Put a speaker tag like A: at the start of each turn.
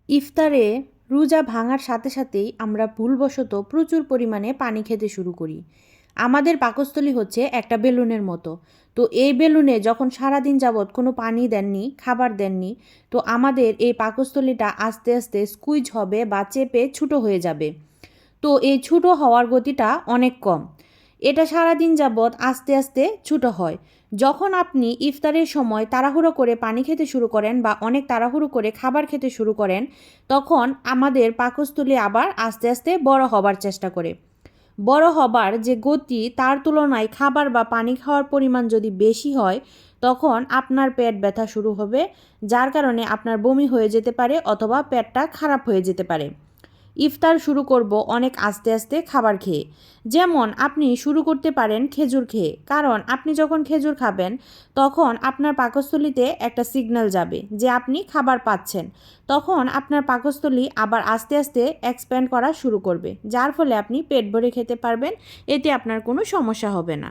A: ইফতারে রোজা ভাঙার সাথে সাথেই আমরা ভুলবশত প্রচুর পরিমাণে পানি খেতে শুরু করি। আমাদের পাকস্থলী হচ্ছে একটা বেলুনের মতো। তো এই বেলুনে যখন সারাদিন যাবৎ কোনো পানি দেননি, খাবার দেননি, তো আমাদের এই পাকস্থলীটা আস্তে আস্তে স্কুইজ হবে বা চেপে ছোটো হয়ে যাবে। তো এই ছোটো হওয়ার গতিটা অনেক কম। এটা সারাদিন যাবৎ আস্তে আস্তে ছোটো হয়। যখন আপনি ইফতারের সময় তাড়াহুড়ো করে পানি খেতে শুরু করেন বা অনেক তাড়াহুড়ো করে খাবার খেতে শুরু করেন, তখন আমাদের পাকস্থলী আবার আস্তে আস্তে বড় হবার চেষ্টা করে। বড় হবার যে গতি তার তুলনায় খাবার বা পানি খাওয়ার পরিমাণ যদি বেশি হয়, তখন আপনার পেট ব্যথা শুরু হবে, যার কারণে আপনার বমি হয়ে যেতে পারে অথবা পেটটা খারাপ হয়ে যেতে পারে। ইফতার শুরু করব অনেক আস্তে আস্তে খাবার খেয়ে। যেমন আপনি শুরু করতে পারেন খেজুর খেয়ে, কারণ আপনি যখন খেজুর খাবেন তখন আপনার পাকস্থলীতে একটা সিগন্যাল যাবে যে আপনি খাবার পাচ্ছেন। তখন আপনার পাকস্থলী আবার আস্তে আস্তে এক্সপ্যান্ড করা শুরু করবে, যার ফলে আপনি পেট ভরে খেতে পারবেন। এতে আপনার কোনো সমস্যা হবে না।